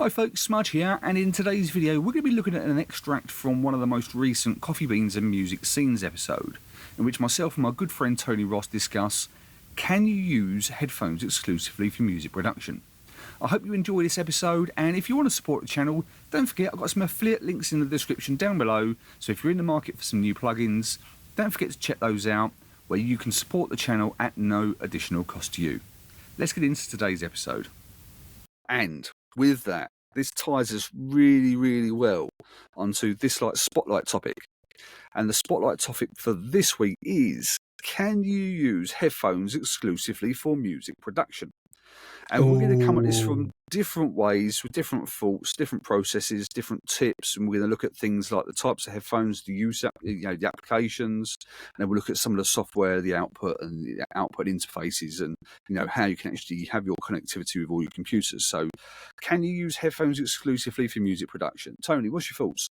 Hi folks, Smudge here, and in today's video we're going to be looking at an extract from one of the most recent Coffee Beans and Music Scenes episode, in which myself and my good friend Tony Ross discuss, can you use headphones exclusively for music production? I hope you enjoy this episode, and if you want to support the channel, don't forget I've got some affiliate links in the description down below, so if you're in the market for some new plugins, don't forget to check those out, where you can support the channel at no additional cost to you. Let's get into today's episode. And with that, this ties us really well onto this spotlight topic. And the spotlight topic for this week is, can you use headphones exclusively for music production? And we're going to come at this from different ways, with different thoughts, different processes, different tips, and we're going to look at things like the types of headphones, the use, the applications, and then we'll look at some of the software, the output, and the output interfaces, and how you can actually have your connectivity with all your computers. So, can you use headphones exclusively for music production? Tony, what's your thoughts?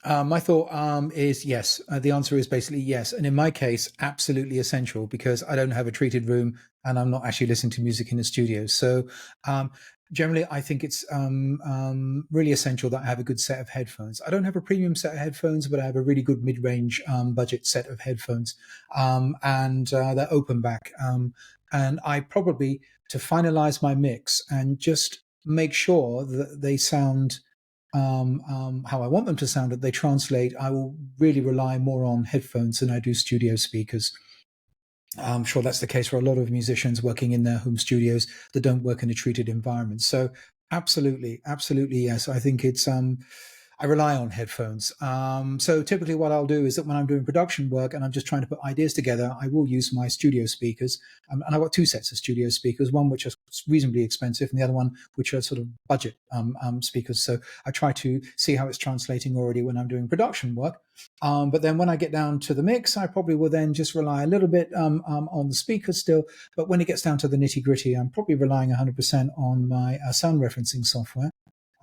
My thought is yes. The answer is basically yes. And in my case, absolutely essential, because I don't have a treated room and I'm not actually listening to music in the studio. So generally, I think it's really essential that I have a good set of headphones. I don't have a premium set of headphones, but I have a really good mid-range budget set of headphones, and they're open back. And I probably, to finalize my mix and just make sure that they sound how I want them to sound, that they translate, I will really rely more on headphones than I do studio speakers. I'm sure that's the case for a lot of musicians working in their home studios that don't work in a treated environment. So absolutely, yes. I think it's I rely on headphones. So typically what I'll do is that when I'm doing production work and I'm just trying to put ideas together, I will use my studio speakers. And I've got two sets of studio speakers, one which is reasonably expensive and the other one which are sort of budget speakers. So I try to see how it's translating already when I'm doing production work. But then when I get down to the mix, I probably will then just rely a little bit on the speakers still. But when it gets down to the nitty gritty, I'm probably relying 100% on my sound referencing software.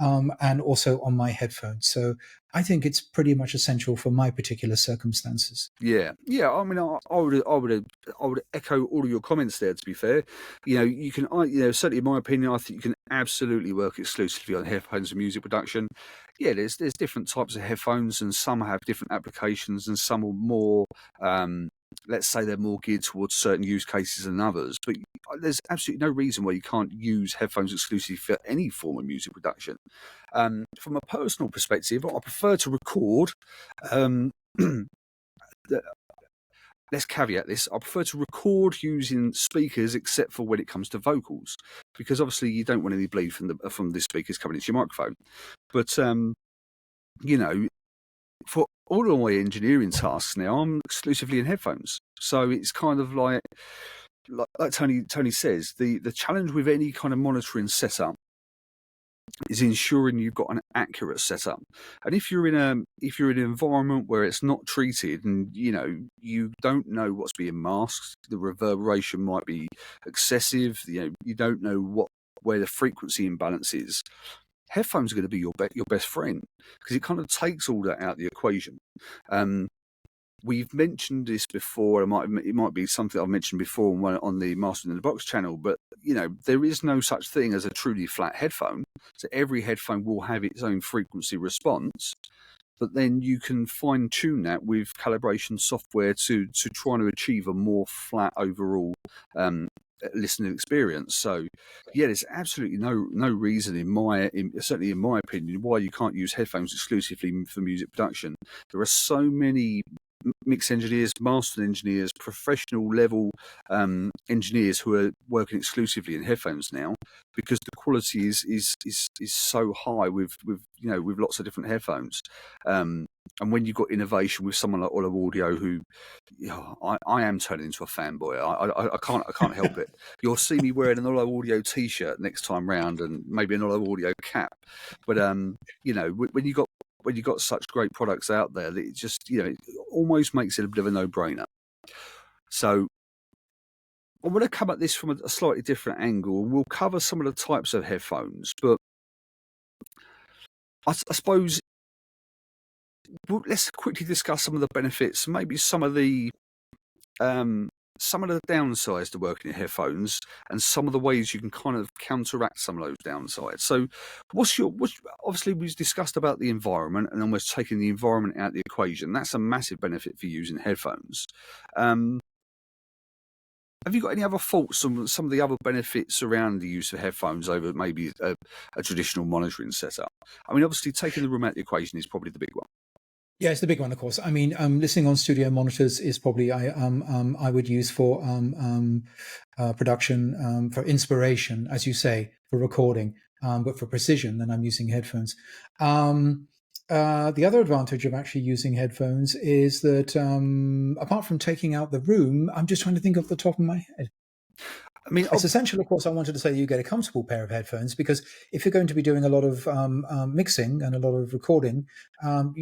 And also on my headphones. So I think it's pretty much essential for my particular circumstances. Yeah. I mean, I would echo all of your comments there. To be fair, you can, certainly in my opinion, I think you can absolutely work exclusively on headphones for music production. Yeah, there's different types of headphones, and some have different applications, and some are more. Let's say they're more geared towards certain use cases than others, but there's absolutely no reason why you can't use headphones exclusively for any form of music production. From a personal perspective, I prefer to record. Let's caveat this. I prefer to record using speakers, except for when it comes to vocals, because obviously you don't want any bleed from the speakers coming into your microphone. But for all of my engineering tasks now, I'm exclusively in headphones. So it's kind of like Tony says, the challenge with any kind of monitoring setup is ensuring you've got an accurate setup. And if you're in an environment where it's not treated, and you don't know what's being masked, the reverberation might be excessive. You don't know where the frequency imbalance is. Headphones are going to be your best friend, because it kind of takes all that out of the equation. We've mentioned this before. It might be something I've mentioned before on the Mastering in the Box channel, but there is no such thing as a truly flat headphone. So every headphone will have its own frequency response, but then you can fine tune that with calibration software to try to achieve a more flat overall listening experience. So yeah, there's absolutely no reason certainly in my opinion, why you can't use headphones exclusively for music production. There are so many mix engineers, mastering engineers, professional level engineers who are working exclusively in headphones now, because the quality is so high with lots of different headphones. And when you've got innovation with someone like OLLO Audio, who I am turning into a fanboy. I can't help it. You'll see me wearing an OLLO Audio T-shirt next time round, and maybe an OLLO Audio cap. But when you got such great products out there, that it just it almost makes it a bit of a no-brainer. So I want to come at this from a slightly different angle. We'll cover some of the types of headphones, but I suppose let's quickly discuss some of the benefits, maybe some of the some of the downsides to working in headphones and some of the ways you can kind of counteract some of those downsides. So obviously we've discussed about the environment and almost taking the environment out of the equation. That's a massive benefit for using headphones. Have you got any other thoughts on some of the other benefits around the use of headphones over maybe a traditional monitoring setup? I mean, obviously taking the room out of the equation is probably the big one. Yeah, it's the big one, of course. I mean, listening on studio monitors is probably I would use for production, for inspiration, as you say, for recording, but for precision, then I'm using headphones. The other advantage of actually using headphones is that apart from taking out the room, I'm just trying to think off the top of my head. I mean, it's essential, of course. I wanted to say you get a comfortable pair of headphones, because if you're going to be doing a lot of mixing and a lot of recording,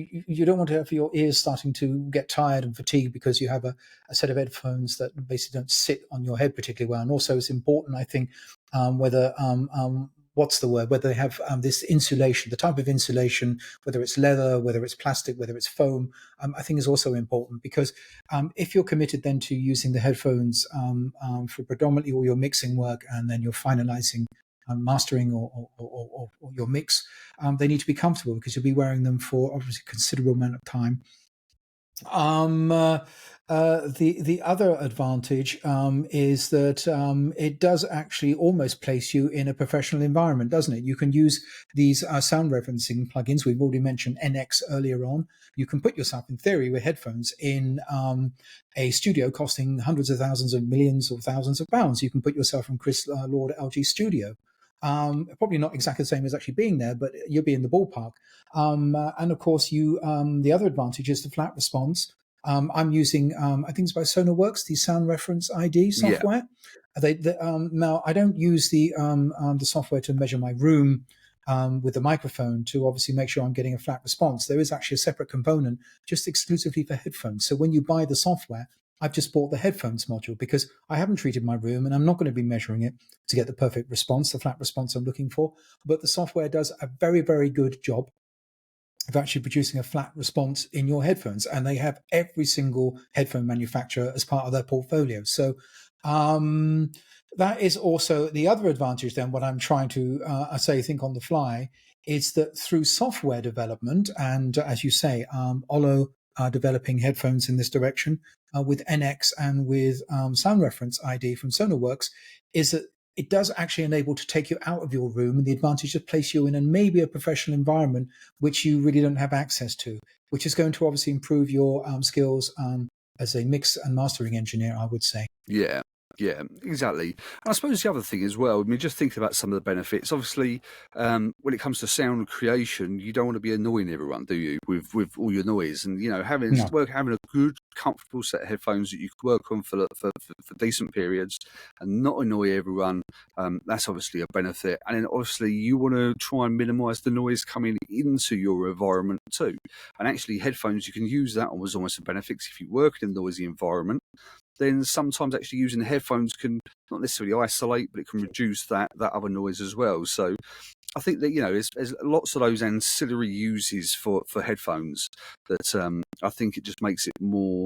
you don't want to have your ears starting to get tired and fatigued because you have a set of headphones that basically don't sit on your head particularly well. And also, it's important, I think, whether whether they have this insulation, the type of insulation, whether it's leather, whether it's plastic, whether it's foam, I think is also important, because if you're committed then to using the headphones for predominantly all your mixing work, and then you're finalizing mastering or your mix, they need to be comfortable, because you'll be wearing them for obviously a considerable amount of time. The other advantage is that it does actually almost place you in a professional environment, doesn't it? You can use these sound referencing plugins. We've already mentioned NX earlier on. You can put yourself, in theory, with headphones in a studio costing hundreds of thousands of millions or thousands of pounds. You can put yourself in Chris Lord LG studio. Probably not exactly the same as actually being there, but you'll be in the ballpark. And of course, the other advantage is the flat response. I'm using, I think it's by SonarWorks, the Sound Reference ID software. Yeah. Now, I don't use the software to measure my room with the microphone to obviously make sure I'm getting a flat response. There is actually a separate component just exclusively for headphones. So when you buy the software, I've just bought the headphones module, because I haven't treated my room and I'm not going to be measuring it to get the perfect response, the flat response I'm looking for. But the software does a very, very good job of actually producing a flat response in your headphones. And they have every single headphone manufacturer as part of their portfolio. So that is also the other advantage then, what I'm trying to think on the fly, is that through software development, and as you say, OLLO are developing headphones in this direction with NX and with Sound Reference ID from SonarWorks, is that it does actually enable to take you out of your room, and the advantage to place you in maybe a professional environment which you really don't have access to, which is going to obviously improve your skills as a mix and mastering engineer, I would say. Yeah, exactly. And I suppose the other thing as well, I mean, just thinking about some of the benefits, obviously, when it comes to sound creation, you don't want to be annoying everyone, do you, with all your noise? And, having a good, comfortable set of headphones that you can work on for decent periods and not annoy everyone, that's obviously a benefit. And then obviously you want to try and minimise the noise coming into your environment too. And actually headphones, you can use that as almost a benefit. If you work in a noisy environment, then sometimes actually using the headphones can not necessarily isolate, but it can reduce that other noise as well. So I think that, there's lots of those ancillary uses for headphones that I think it just makes it more,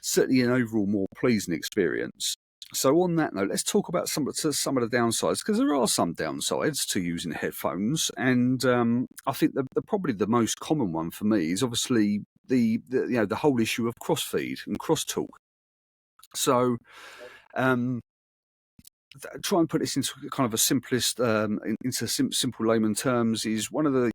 certainly an overall more pleasing experience. So on that note, let's talk about some of the downsides, because there are some downsides to using headphones, and I think probably the most common one for me is obviously the whole issue of crossfeed and crosstalk. So, try and put this into kind of a simplest, into simple layman terms. Is one of the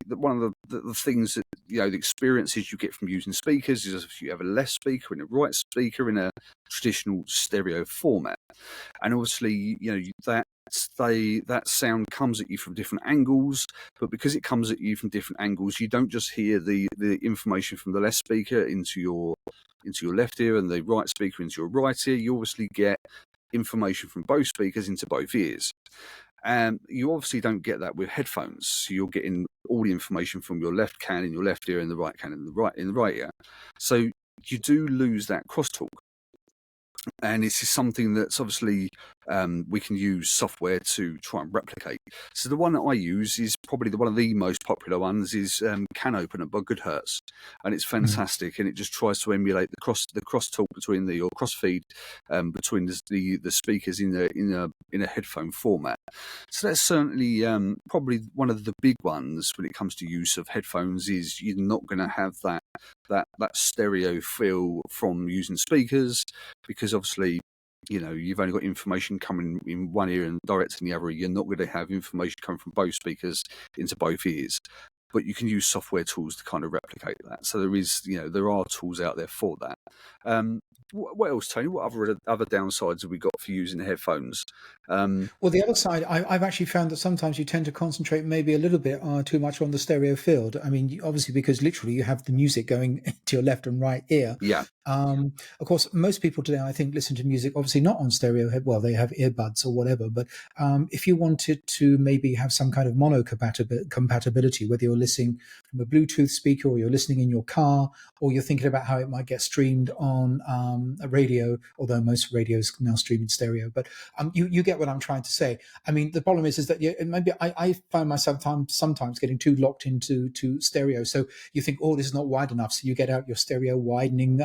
things that the experiences you get from using speakers is if you have a left speaker and a right speaker in a traditional stereo format, and obviously that sound comes at you from different angles, but because it comes at you from different angles, you don't just hear the information from the left speaker into your left ear and the right speaker into your right ear. You obviously get information from both speakers into both ears. And you obviously don't get that with headphones. So you're getting all the information from your left can in your left ear and the right can in the right ear. So you do lose that crosstalk. and this is something that's obviously we can use software to try and replicate. So the one that I use is probably one of the most popular ones is Can Opener by Goodhertz, and it's Mm. fantastic, and it just tries to emulate the cross talk between or cross feed between the speakers in a headphone format. So that's certainly probably one of the big ones when it comes to use of headphones. Is you're not going to have that stereo feel from using speakers, because obviously, you've only got information coming in one ear and directing the other ear. You're not going to have information coming from both speakers into both ears. But you can use software tools to kind of replicate that. So there are tools out there for that. What else, Tony? What other downsides have we got for using headphones? Well, the other side, I've actually found that sometimes you tend to concentrate maybe a little bit too much on the stereo field. I mean, obviously, because literally you have the music going to your left and right ear. Yeah, Of course, most people today, I think, listen to music obviously not on stereo head. Well, they have earbuds or whatever. But if you wanted to maybe have some kind of mono compatibility, whether you're listening from a Bluetooth speaker or you're listening in your car, or you're thinking about how it might get streamed on a radio, although most radios now stream in stereo. But you get what I'm trying to say. I mean, the problem is that maybe I find myself sometimes getting too locked into stereo. So you think, oh, this is not wide enough. So you get out your stereo widening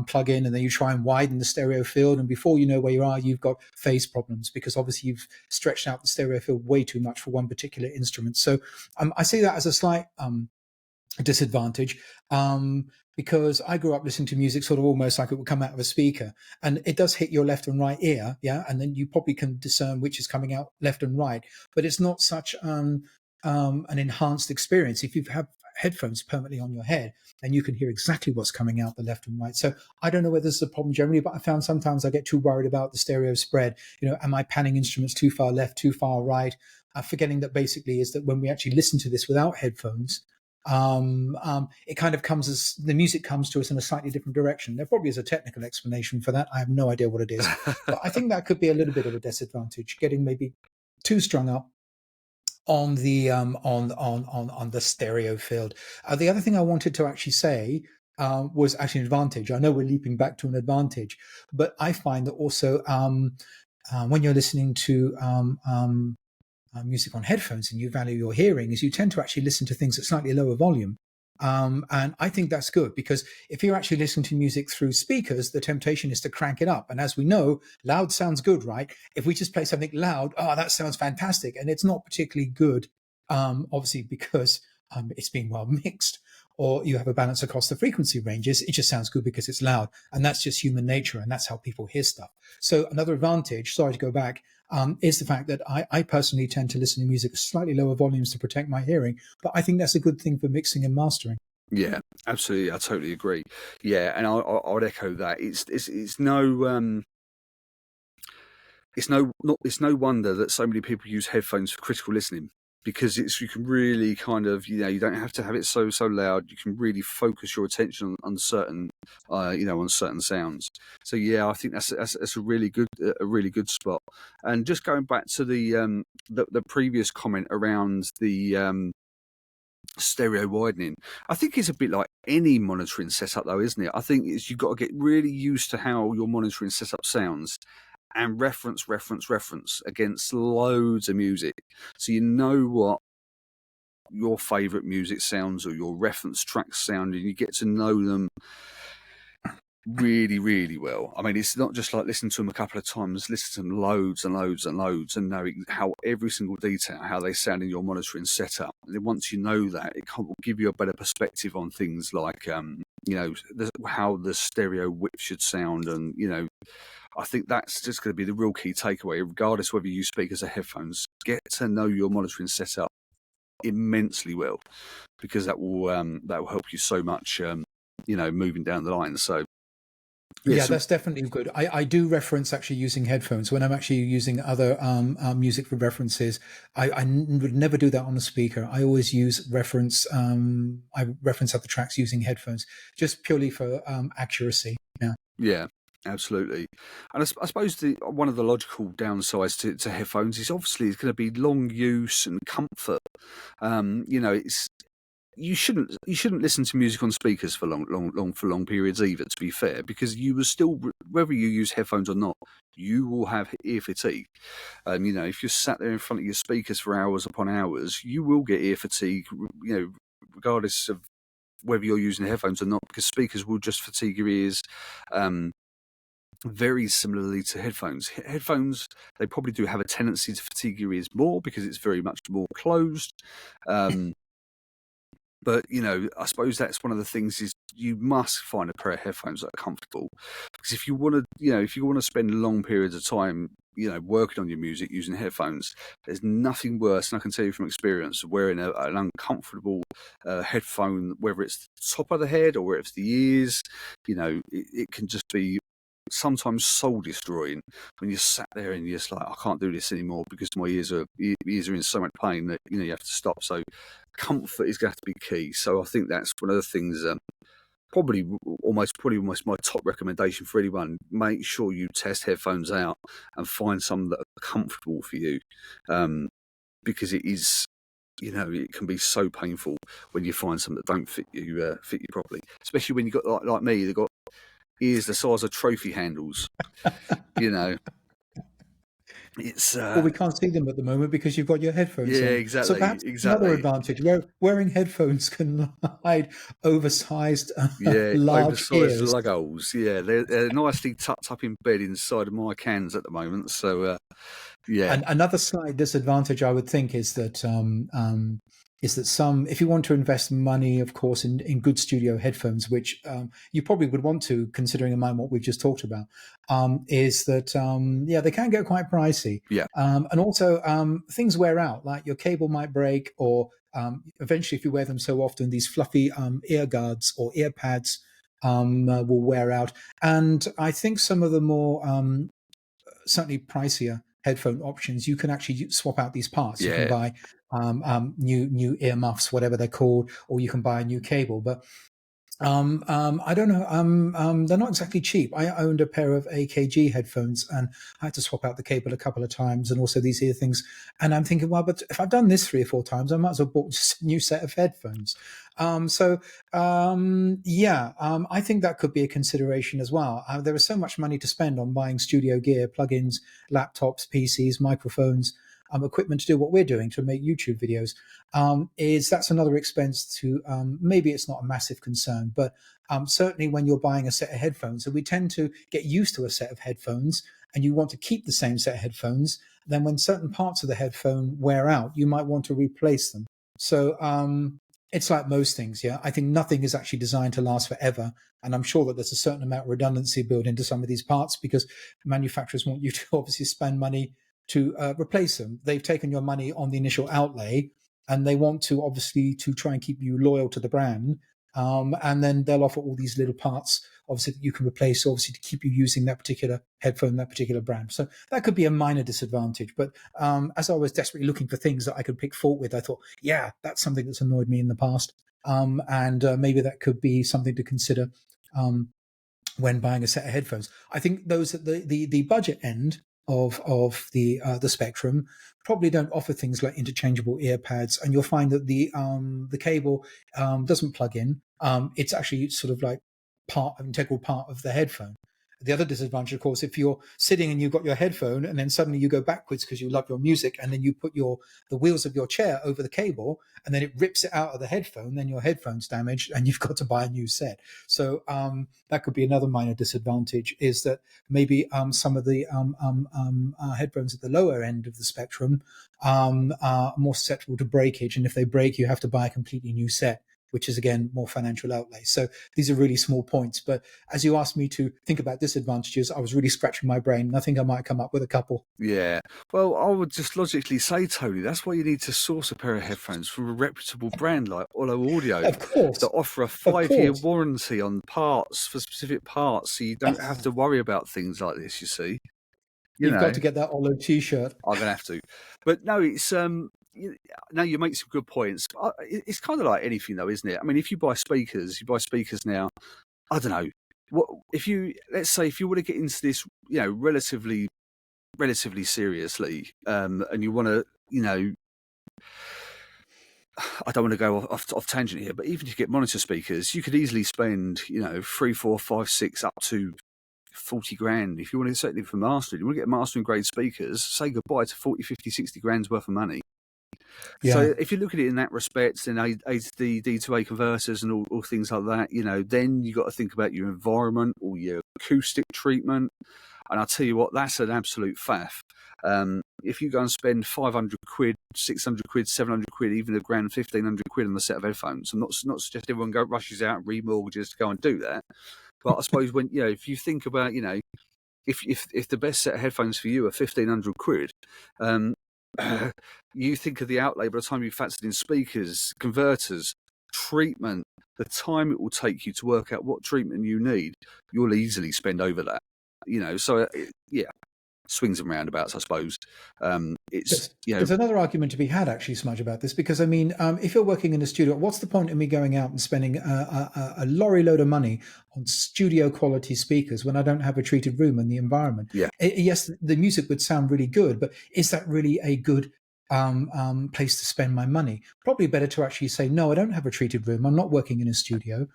plug in, and then you try and widen the stereo field. And before you know where you are, you've got phase problems because obviously you've stretched out the stereo field way too much for one particular instrument. So I see that as a slight disadvantage, because I grew up listening to music sort of almost like it would come out of a speaker, and it does hit your left and right ear, yeah, and then you probably can discern which is coming out left and right, but it's not such an enhanced experience if you have headphones permanently on your head and you can hear exactly what's coming out the left and right. So I don't know whether this is a problem generally, but I found sometimes I get too worried about the stereo spread. Am I panning instruments too far left, too far right? Forgetting that basically is that when we actually listen to this without headphones, it kind of comes as the music comes to us in a slightly different direction. There probably is a technical explanation for that. I have no idea what it is, but I think that could be a little bit of a disadvantage, getting maybe too strung up on the on the stereo field. The other thing I wanted to actually say was actually an advantage. I know we're leaping back to an advantage, but I find that also when you're listening to music on headphones and you value your hearing, is you tend to actually listen to things at slightly lower volume. And I think that's good, because if you're actually listening to music through speakers, the temptation is to crank it up. And as we know, loud sounds good, right? If we just play something loud, oh, that sounds fantastic. And it's not particularly good, obviously, because it's being well mixed, or you have a balance across the frequency ranges. It just sounds good because it's loud. And that's just human nature. And that's how people hear stuff. So another advantage, sorry to go back, is the fact that I personally tend to listen to music at slightly lower volumes to protect my hearing. But I think that's a good thing for mixing and mastering. yeah, absolutely. I totally agree. Yeah, and I would echo that. It's no it's no wonder that so many people use headphones for critical listening, because you can really kind of, you don't have to have it so loud. You can really focus your attention on certain on certain sounds. So yeah, I think that's a really good spot. And just going back to the previous comment around the stereo widening, I think it's a bit like any monitoring setup though, isn't it? I think you've got to get really used to how your monitoring setup sounds, and reference against loads of music, so you know what your favorite music sounds or your reference tracks sound, and you get to know them really, really well. I mean, it's not just like listen to them a couple of times, listen to them loads and loads and loads, and know how every single detail, how they sound in your monitoring setup. And then once you know that, it will give you a better perspective on things like, how the stereo whip should sound. And, I think that's just going to be the real key takeaway, regardless whether you use speakers or headphones. Get to know your monitoring setup immensely well, because that will help you so much, moving down the line. So, Yeah, that's definitely good. I do reference actually using headphones when I'm actually using other music for references. Would never do that on a speaker. I always use I reference other tracks using headphones, just purely for accuracy. Yeah. Yeah, absolutely. And I suppose one of the logical downsides to headphones is obviously it's going to be long use and comfort. you shouldn't listen to music on speakers for long periods either. To be fair, because you will still, whether you use headphones or not, you will have ear fatigue. You know, if you're sat there in front of your speakers for hours upon hours, you will get ear fatigue. You know, regardless of whether you're using headphones or not, because speakers will just fatigue your ears. Very similarly to headphones. Headphones, they probably do have a tendency to fatigue your ears more because it's very much more closed. But, you know, I suppose that's one of the things is you must find a pair of headphones that are comfortable. Because if you want to, you know, if you want to spend long periods of time, you know, working on your music using headphones, there's nothing worse, and I can tell you from experience, of wearing an uncomfortable headphone, whether it's the top of the head or whether it's the ears, you know, it can just be sometimes soul destroying when you're sat there and you're just like, I can't do this anymore because my ears are in so much pain that, you know, you have to stop. So comfort is going to have to be key. So I think that's one of the things, probably almost my top recommendation for anyone. Make sure you test headphones out and find some that are comfortable for you, because it is, you know, it can be so painful when you find some that don't fit you properly, especially when you've got like me, they've got ears the size of trophy handles. You know, it's Well, we can't see them at the moment because you've got your headphones yeah, on. So exactly, perhaps another exactly. advantage, wearing headphones can hide oversized, Yeah, large oversized ears. lug holes. Yeah, they're nicely tucked up in bed inside of my cans at the moment. So yeah, And another slight disadvantage, I would think, is that some, if you want to invest money, of course, in good studio headphones, which you probably would want to, considering in mind what we've just talked about, is that yeah, they can get quite pricey, yeah, and also things wear out. Like your cable might break, or eventually, if you wear them so often, these fluffy ear guards or ear pads will wear out. And I think some of the more certainly pricier headphone options, you can actually swap out these parts. You can yeah, buy new ear muffs, whatever they're called, or you can buy a new cable. But I don't know. They're not exactly cheap. I owned a pair of AKG headphones, and I had to swap out the cable a couple of times, and also these ear things. And I'm thinking, well, but if I've done this 3 or 4 times, I might as well bought just a new set of headphones. Yeah, I think that could be a consideration as well. There is so much money to spend on buying studio gear, plugins, laptops, PCs, microphones. Equipment to do what we're doing to make YouTube videos, is that's another expense to maybe it's not a massive concern, but certainly when you're buying a set of headphones, and we tend to get used to a set of headphones and you want to keep the same set of headphones, then when certain parts of the headphone wear out, you might want to replace them. So it's like most things, yeah. I think nothing is actually designed to last forever. And I'm sure that there's a certain amount of redundancy built into some of these parts because manufacturers want you to obviously spend money to replace them. They've taken your money on the initial outlay, and they want to obviously to try and keep you loyal to the brand. And then they'll offer all these little parts, obviously, that you can replace, obviously, to keep you using that particular headphone, that particular brand. So that could be a minor disadvantage. But as I was desperately looking for things that I could pick fault with, I thought, yeah, that's something that's annoyed me in the past. And maybe that could be something to consider when buying a set of headphones. I think those at the budget end of the spectrum probably don't offer things like interchangeable ear pads, and you'll find that the cable doesn't plug in. It's actually sort of like integral part of the headphone. The other disadvantage, of course, if you're sitting and you've got your headphone and then suddenly you go backwards because you love your music, and then you put the wheels of your chair over the cable and then it rips it out of the headphone, then your headphone's damaged and you've got to buy a new set. So that could be another minor disadvantage, is that maybe some of the headphones at the lower end of the spectrum are more susceptible to breakage, and if they break, you have to buy a completely new set, which is again more financial outlay. So these are really small points. But as you asked me to think about disadvantages, I was really scratching my brain, and I think I might come up with a couple. yeah. Well, I would just logically say, Tony, that's why you need to source a pair of headphones from a reputable brand like OLLO Audio Of that course, offer a of 5-year course. warranty on parts for specific parts, so you don't have to worry about things like this. You see, you You've got know. to get that OLLO t-shirt. I'm gonna have to, but no, it's no, you make some good points. It's kind of like anything, though, isn't it? I mean, if you buy speakers, now. I don't know. What if you, let's say, if you want to get into this, you know, relatively seriously, and you want to, you know, I don't want to go off tangent here, but even if you get monitor speakers, you could easily spend, 3, 4, 5, 6, up to 40 grand. If you want to, certainly for mastering, you want to get mastering grade speakers, say goodbye to 40, 50, 60 grand's worth of money. Yeah. So if you look at it in that respect, then A to D, D to A converters and all things like that, then you got to think about your environment or your acoustic treatment. And I'll tell you what, that's an absolute faff. If you go and spend 500 quid, 600 quid, 700 quid, even a grand, 1,500 quid on a set of headphones, I'm not suggesting everyone rushes out and remortgages to go and do that. But I suppose when, if you think about, if the best set of headphones for you are 1,500 quid, you think of the outlay by the time you've factored in speakers, converters, treatment, the time it will take you to work out what treatment you need, you'll easily spend over that. So yeah, swings and roundabouts, I suppose. There's another argument to be had, actually, Smudge, about this, because I mean, if you're working in a studio, what's the point of me going out and spending a lorry load of money on studio quality speakers when I don't have a treated room and the environment? Yeah. Yes, the music would sound really good, but is that really a good place to spend my money? Probably better to actually say, no, I don't have a treated room. I'm not working in a studio.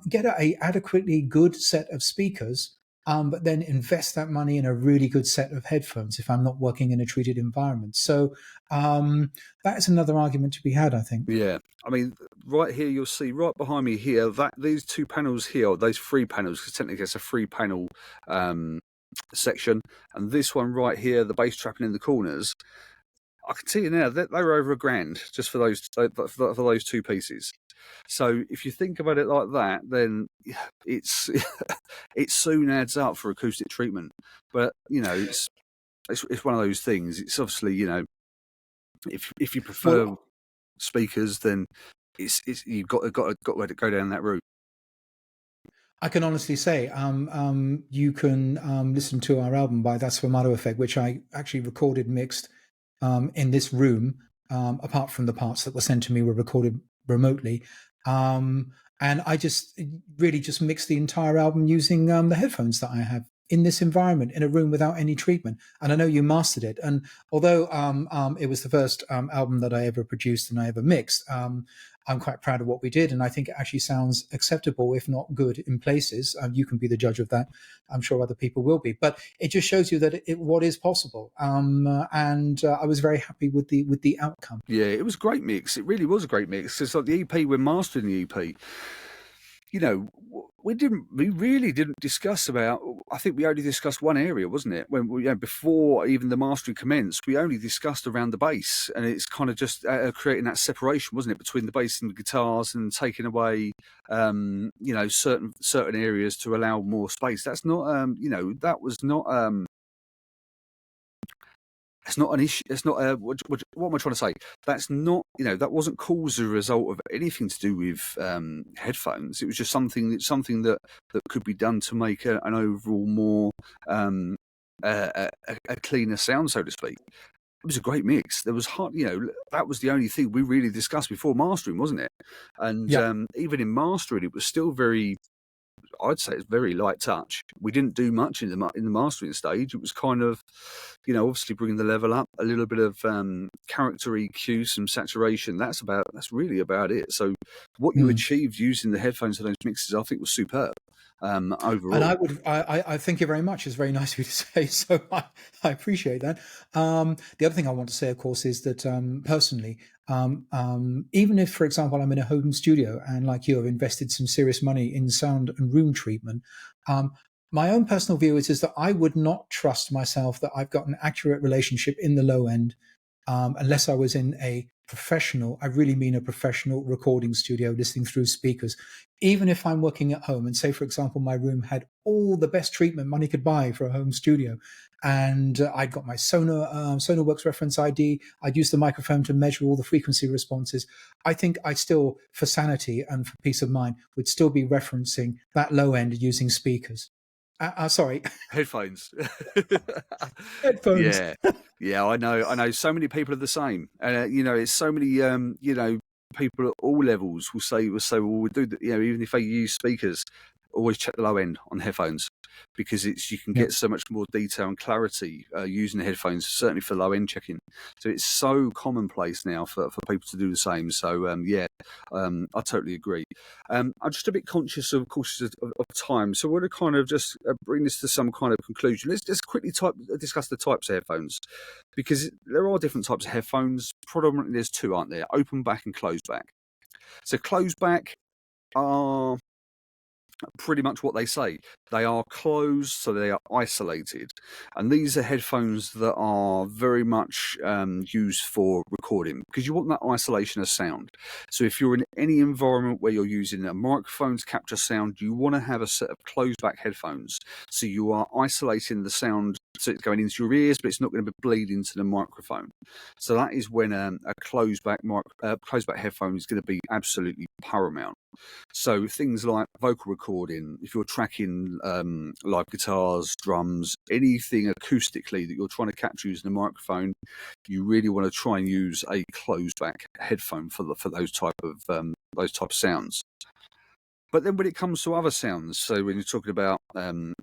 Get a adequately good set of speakers. But then invest that money in a really good set of headphones if I'm not working in a treated environment. So that is another argument to be had, I think. Yeah. I mean, right here, you'll see right behind me here, that these two panels here, those 3 panels, because technically it's a 3-panel section. And this one right here, the bass trapping in the corners, I can tell you now that they were over £1,000 just for those 2 pieces. So if you think about it like that, then it's it soon adds up for acoustic treatment. But it's one of those things. It's obviously if you prefer speakers, then it's you've got to go down that route. I can honestly say, you can listen to our album by That's Formato Effect, which I actually recorded, mixed in this room. Apart from the parts that were sent to me, were recorded remotely. And I just really just mixed the entire album using the headphones that I have in this environment, in a room without any treatment. And I know you mastered it. And although it was the first album that I ever produced and I ever mixed, I'm quite proud of what we did. And I think it actually sounds acceptable, if not good, in places. You can be the judge of that. I'm sure other people will be. But it just shows you that what is possible. And I was very happy with the outcome. Yeah, it was a great mix. It really was a great mix. It's like the EP, we're mastering the EP. We really didn't discuss about. I think we only discussed one area, wasn't it? When before even the mastering commenced, we only discussed around the bass, and it's kind of just creating that separation, wasn't it, between the bass and the guitars, and taking away, certain areas to allow more space. That's not, that was not. It's not an issue. It's not what am I trying to say? That's not, that wasn't caused as a result of anything to do with headphones. It was just something that could be done to make an overall more a cleaner sound, so to speak. It was a great mix. There was that was the only thing we really discussed before mastering, wasn't it? And even in mastering, it was still very. I'd say it's very light touch. We didn't do much in the mastering stage. It was kind of, obviously bringing the level up, a little bit of character EQ, some saturation. That's really about it. So what you achieved using the headphones for those mixes, I think, was superb. Overall. And I thank you very much. It's very nice of you to say. So I appreciate that. The other thing I want to say, of course, is that personally, even if, for example, I'm in a home studio and like you have invested some serious money in sound and room treatment, my own personal view is that I would not trust myself that I've got an accurate relationship in the low end unless I was in a professional, I really mean a professional recording studio, listening through speakers. Even if I'm working at home and say, for example, my room had all the best treatment money could buy for a home studio, and I'd got my Sonarworks reference ID, I'd use the microphone to measure all the frequency responses, I think I still, for sanity and for peace of mind, would still be referencing that low end using speakers. Sorry. Headphones. Headphones. Yeah, I know. So many people are the same. It's so many, people at all levels will say, well, we do, even if they use speakers, always check the low end on headphones, because you can get so much more detail and clarity using the headphones, certainly for low end checking. So it's so commonplace now for people to do the same. So I totally agree. I'm just a bit conscious, of course, of time. So we're going to kind of just bring this to some kind of conclusion. Let's just quickly discuss the types of headphones, because there are different types of headphones. Predominantly, there's two, aren't there? Open back and closed back. So closed back are pretty much what they say. They are closed, so they are isolated. And these are headphones that are very much used for recording, because you want that isolation of sound. So if you're in any environment where you're using a microphone to capture sound, you want to have a set of closed back headphones. So you are isolating the sound, so it's going into your ears, but it's not going to bleed into the microphone. So that is when a closed back headphone is going to be absolutely paramount. So things like vocal recording, if you're tracking live guitars, drums, anything acoustically that you're trying to capture using a microphone, you really want to try and use a closed back headphone for those type of sounds. But then when it comes to other sounds, so when you're talking about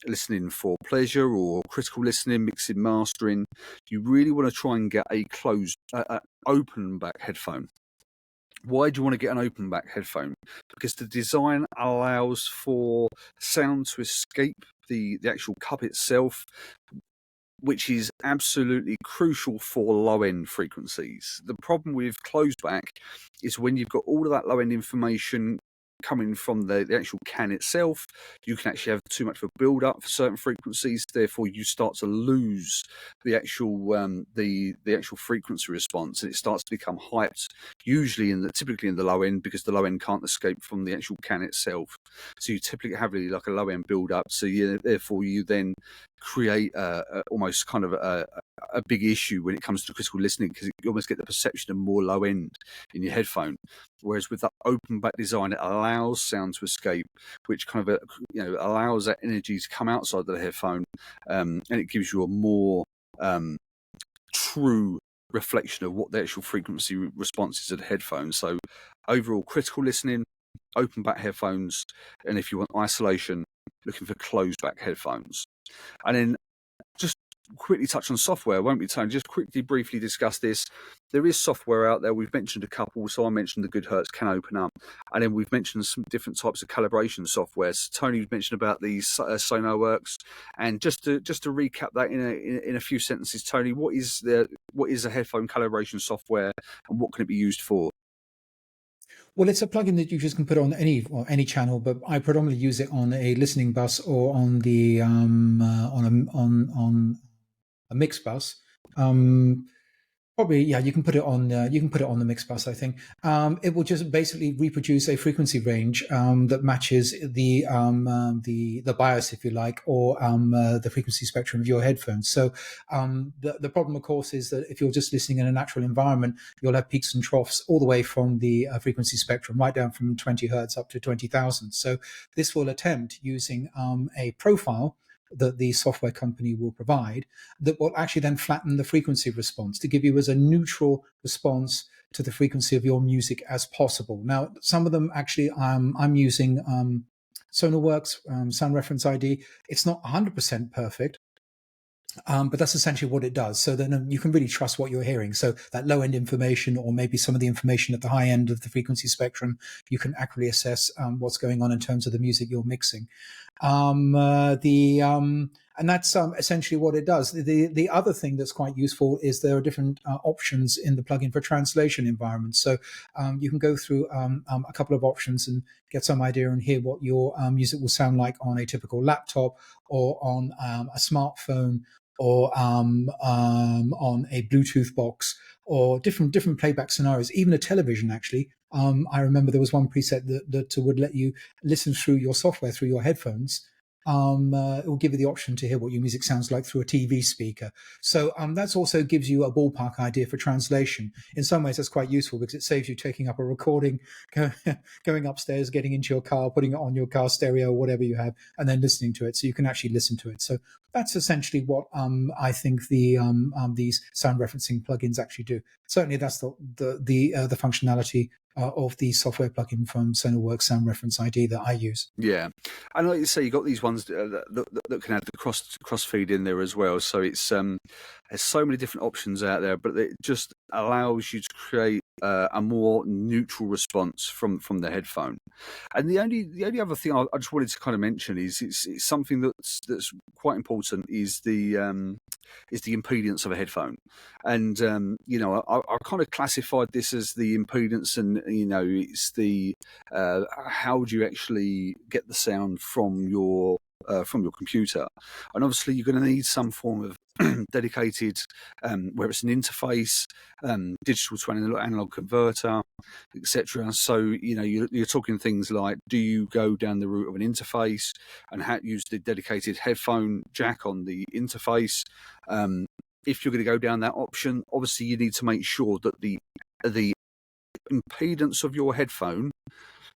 listening for pleasure or critical listening, mixing, mastering, you really want to try and get a open back headphone. Why do you want to get an open back headphone? Because the design allows for sound to escape the actual cup itself, which is absolutely crucial for low end frequencies. The problem with closed back is when you've got all of that low end information coming from the actual can itself, you can actually have too much of a build up for certain frequencies. Therefore, you start to lose the actual the actual frequency response, and it starts to become hyped. Usually, typically in the low end, because the low end can't escape from the actual can itself. So you typically have really like a low end build up. So therefore, you then create almost kind of a big issue when it comes to critical listening, because you almost get the perception of more low end in your headphone. Whereas with that open back design, it allows sound to escape, which kind of allows that energy to come outside of the headphone, and it gives you a more true reflection of what the actual frequency response is of the headphones. So overall, critical listening, open back headphones, and if you want isolation, looking for closed back headphones. And then just quickly touch on software, won't we, Tony? Just quickly, briefly discuss this. There is software out there. We've mentioned a couple. So I mentioned the GoodHertz Can Open Up, and then we've mentioned some different types of calibration software. So Tony mentioned about these SonarWorks, and just to recap that in a few sentences, Tony, what is a headphone calibration software, and what can it be used for? Well, it's a plugin that you just can put on any channel, but I predominantly use it on a listening bus or on the on a mix bus. Probably, yeah. You can put it on the mix bus. I think it will just basically reproduce a frequency range that matches the bias, if you like, or the frequency spectrum of your headphones. So the problem, of course, is that if you're just listening in a natural environment, you'll have peaks and troughs all the way from the frequency spectrum, right down from 20 hertz up to 20,000. So this will attempt using a profile that the software company will provide that will actually then flatten the frequency response to give you as a neutral response to the frequency of your music as possible. Now, some of them actually, I'm using SonarWorks Sound Reference ID. It's not 100% perfect, but that's essentially what it does. So then you can really trust what you're hearing. So that low end information, or maybe some of the information at the high end of the frequency spectrum, you can accurately assess what's going on in terms of the music you're mixing. And that's essentially what it does. The other thing that's quite useful is there are different options in the plugin for translation environments. So you can go through a couple of options and get some idea and hear what your music will sound like on a typical laptop or on a smartphone or on a Bluetooth box, or different playback scenarios, even a television actually. I remember there was one preset that would let you listen through your software through your headphones. It will give you the option to hear what your music sounds like through a TV speaker. So that also gives you a ballpark idea for translation. In some ways, that's quite useful because it saves you taking up a recording, going upstairs, getting into your car, putting it on your car stereo, whatever you have, and then listening to it. So you can actually listen to it. So that's essentially what I think these sound referencing plugins actually do. Certainly, that's the functionality of the software plugin from Sonarworks Sound Reference ID that I use. Yeah, and like you say, you got these ones that can add the cross feed in there as well. So it's there's so many different options out there, but it just allows you to create a more neutral response from the headphone. And the only other thing I just wanted to kind of mention is it's something that's quite important is the impedance of a headphone. And you know, I kind of classified this as the impedance, and you know, it's the how do you actually get the sound from your computer. And obviously you're going to need some form of dedicated, where it's an interface, digital to analog converter, etc. So you know, you're talking things like, do you go down the route of an interface and use the dedicated headphone jack on the interface? If you're going to go down that option, obviously you need to make sure that the impedance of your headphone,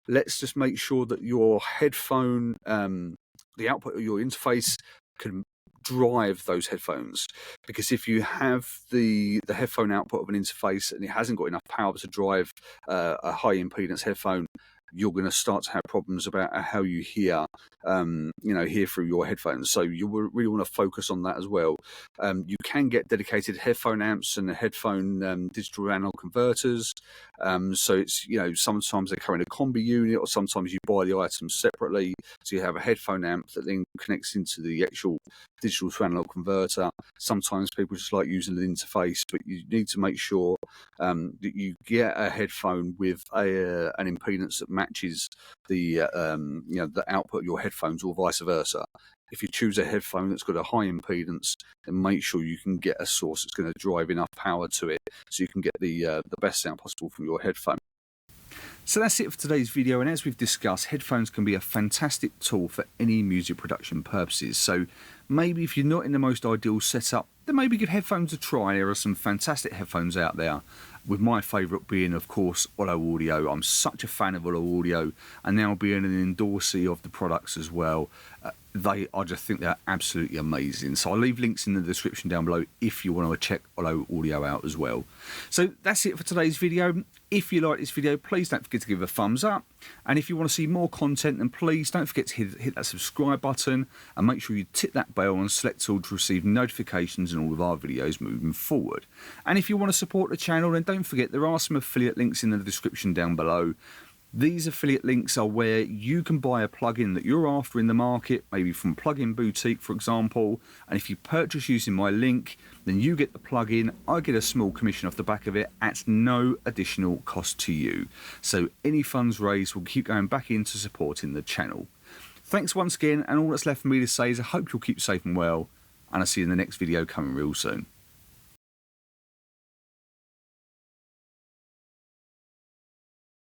let's just make sure that your headphone, the output of your interface can drive those headphones. Because if you have the headphone output of an interface and it hasn't got enough power to drive a high impedance headphone, you're going to start to have problems about how you hear, hear through your headphones. So you really want to focus on that as well. You can get dedicated headphone amps and headphone digital analog converters. So it's, you know, sometimes they come in a combi unit, or sometimes you buy the items separately. So you have a headphone amp that then connects into the actual digital to analog converter. Sometimes people just like using an interface, but you need to make sure that you get a headphone with an impedance that matches the the output of your headphones, or vice versa. If you choose a headphone that's got a high impedance, then make sure you can get a source that's going to drive enough power to it so you can get the best sound possible from your headphone. So that's it for today's video, and as we've discussed, headphones can be a fantastic tool for any music production purposes. So maybe if you're not in the most ideal setup, then maybe give headphones a try. There are some fantastic headphones out there, with my favourite being, of course, OLLO Audio. I'm such a fan of OLLO Audio, and now being an endorsee of the products as well. I just think they're absolutely amazing. So I'll leave links in the description down below if you want to check OLLO Audio out as well. So that's it for today's video. If you like this video, please don't forget to give it a thumbs up. And if you want to see more content, then please don't forget to hit that subscribe button, and make sure you tick that bell and select all to receive notifications on all of our videos moving forward. And if you want to support the channel, then don't forget there are some affiliate links in the description down below. These affiliate links are where you can buy a plugin that you're after in the market, maybe from Plugin Boutique, for example. And if you purchase using my link, then you get the plugin. I get a small commission off the back of it at no additional cost to you. So any funds raised will keep going back into supporting the channel. Thanks once again, and all that's left for me to say is I hope you'll keep safe and well, and I'll see you in the next video coming real soon.